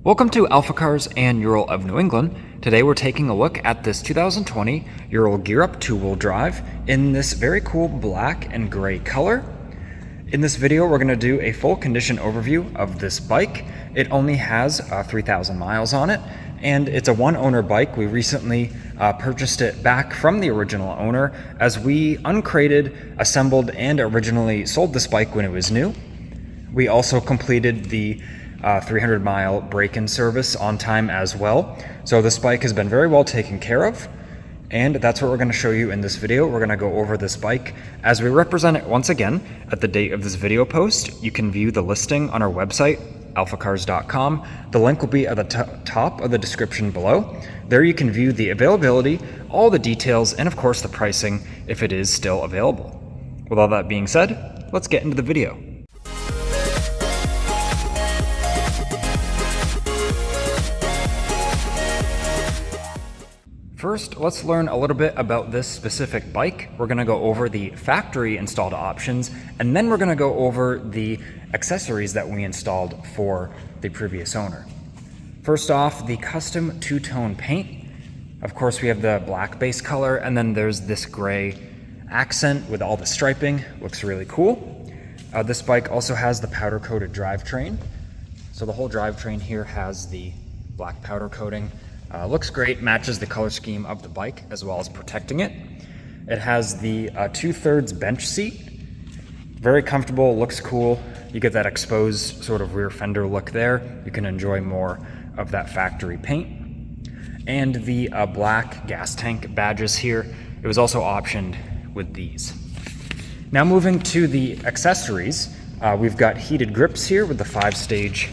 Welcome to AlphaCars and Ural of New England. Today we're taking a look at this 2020 Ural Gear Up 2-wheel drive in this very cool black and gray color. In this video we're going to do a full condition overview of this bike. It only has 3,000 miles on it, and it's a one-owner bike. We recently purchased it back from the original owner as we uncrated, assembled, and originally sold this bike when it was new. We also completed the 300-mile break-in service on time as well. So this bike has been very well taken care of, and that's what we're going to show you in this video. We're going to go over this bike as we represent it once again at the date of this video post. You can view the listing on our website, alphacars.com. The link will be at the top of the description below. There you can view the availability, all the details, and of course the pricing if it is still available. With all that being said, let's get into the video. First, let's learn a little bit about this specific bike. We're going to go over the factory installed options, and then we're going to go over the accessories that we installed for the previous owner. First off, the custom two-tone paint. Of course, we have the black base color, and then there's this gray accent with all the striping. Looks really cool. This bike also has the powder-coated drivetrain. So the whole drivetrain here has the black powder coating. Looks great, matches the color scheme of the bike as well as protecting it. It has the 2/3 bench seat. Very comfortable, looks cool. You get that exposed sort of rear fender look there. You can enjoy more of that factory paint. And the black gas tank badges here. It was also optioned with these. Now moving to the accessories, we've got heated grips here with the 5-stage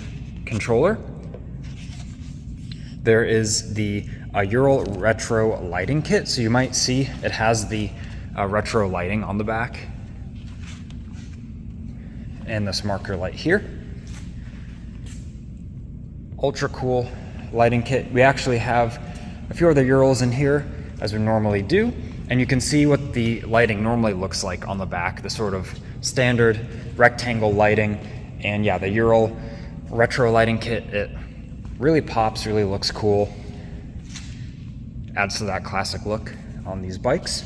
controller. There is the Ural retro lighting kit, so you might see it has the retro lighting on the back and this marker light here. Ultra cool lighting kit. We actually have a few other Urals in here as we normally do, and you can see what the lighting normally looks like on the back, the sort of standard rectangle lighting. And yeah, the Ural retro lighting kit, it really pops, really looks cool. Adds to that classic look on these bikes.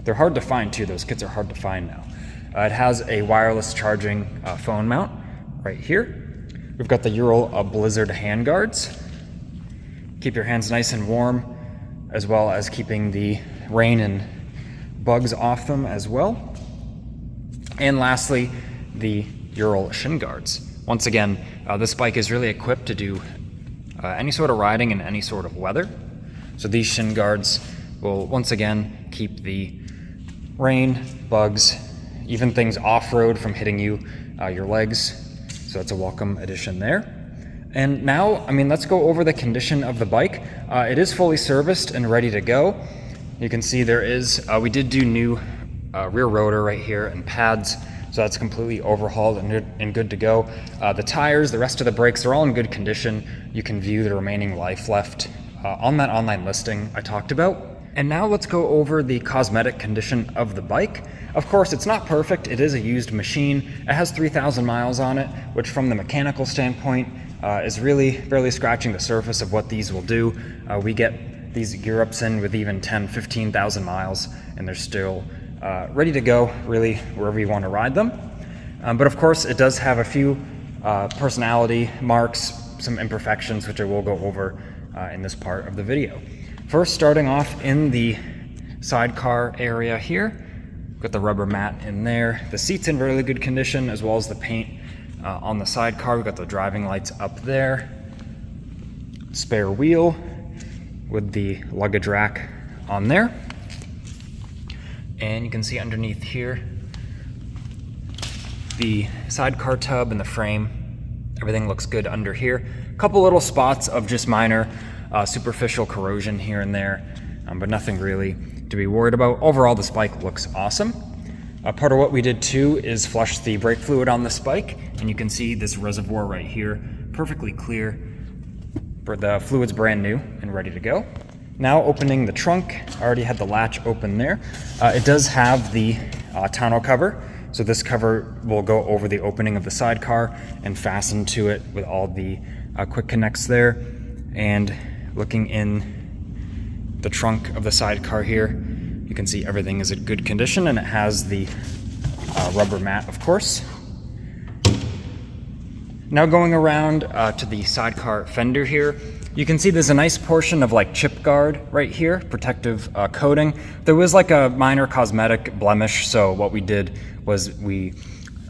They're hard to find too, those kits are hard to find now. It has a wireless charging phone mount right here. We've got the Ural Blizzard handguards. Keep your hands nice and warm, as well as keeping the rain and bugs off them as well. And lastly, the Ural shin guards. Once again, this bike is really equipped to do any sort of riding in any sort of weather. So these shin guards will once again keep the rain, bugs, even things off-road from hitting you, your legs. So that's a welcome addition there. And now, let's go over the condition of the bike. It is fully serviced and ready to go. You can see there is, we did do new rear rotor right here and pads. So that's completely overhauled and good to go. The tires, the rest of the brakes, they're all in good condition. You can view the remaining life left on that online listing I talked about. And now let's go over the cosmetic condition of the bike. Of course, it's not perfect. It is a used machine. It has 3,000 miles on it, which from the mechanical standpoint is really barely scratching the surface of what these will do. We get these gear ups in with even 10, 15,000 miles, and they're still ready to go, really, wherever you want to ride them. But of course, it does have a few personality marks, some imperfections, which I will go over in this part of the video. First, starting off in the sidecar area here, got the rubber mat in there. The seat's in really good condition, as well as the paint on the sidecar. We've got the driving lights up there. Spare wheel with the luggage rack on there. And you can see underneath here the sidecar tub and the frame. Everything looks good under here. A couple little spots of just minor superficial corrosion here and there, but nothing really to be worried about. Overall, this bike looks awesome. Part of what we did too is flush the brake fluid on this bike, and you can see this reservoir right here, perfectly clear. The fluid's brand new and ready to go. Now opening the trunk, I already had the latch open there. It does have the tonneau cover, so this cover will go over the opening of the sidecar and fasten to it with all the quick connects there. And looking in the trunk of the sidecar here, you can see everything is in good condition, and it has the rubber mat, of course. Now going around to the sidecar fender here, you can see there's a nice portion of like chip guard right here, protective coating. There was like a minor cosmetic blemish, so what we did was we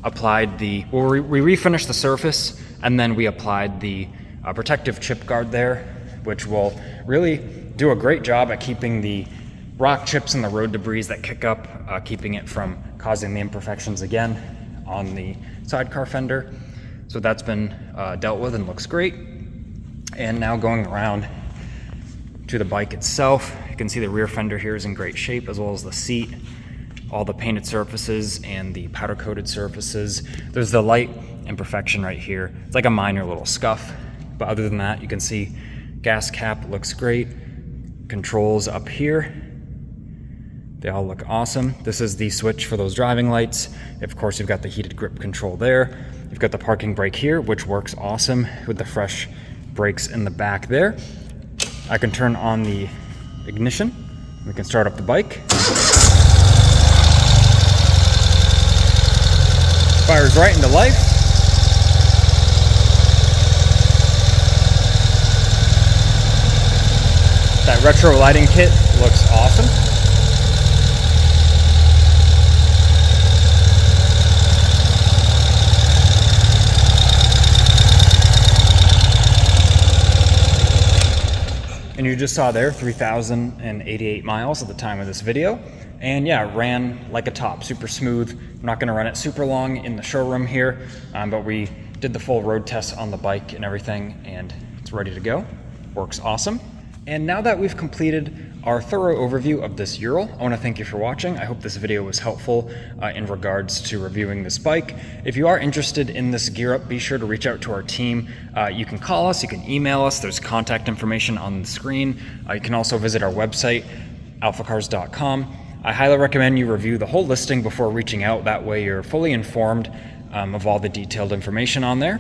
applied we refinished the surface, and then we applied the protective chip guard there, which will really do a great job at keeping the rock chips and the road debris that kick up, keeping it from causing the imperfections again on the sidecar fender. So that's been dealt with and looks great. And now going around to the bike itself, you can see the rear fender here is in great shape, as well as the seat, all the painted surfaces and the powder coated surfaces. There's the light imperfection right here. It's like a minor little scuff, but other than that, you can see gas cap looks great. Controls up here, they all look awesome. This is the switch for those driving lights. Of course, you've got the heated grip control there. You've got the parking brake here, which works awesome with the fresh brakes in the back there. I can turn on the ignition. We can start up the bike. Fires right into life. That retro lighting kit looks awesome. And you just saw there 3,088 miles at the time of this video. And yeah, it ran like a top, super smooth. I'm not gonna run it super long in the showroom here, but we did the full road test on the bike and everything, and it's ready to go. Works awesome. And now that we've completed our thorough overview of this Ural, I want to thank you for watching. I hope this video was helpful in regards to reviewing this bike. If you are interested in this gear up, be sure to reach out to our team. You can call us, you can email us, there's contact information on the screen. You can also visit our website, alphacars.com. I highly recommend you review the whole listing before reaching out. That way you're fully informed of all the detailed information on there.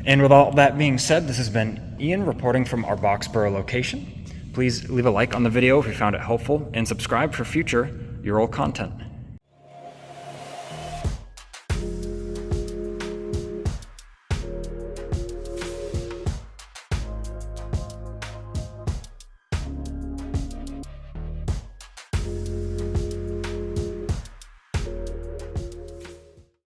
And with all that being said, this has been Ian reporting from our Boxborough location. Please leave a like on the video if you found it helpful, and subscribe for future Ural content.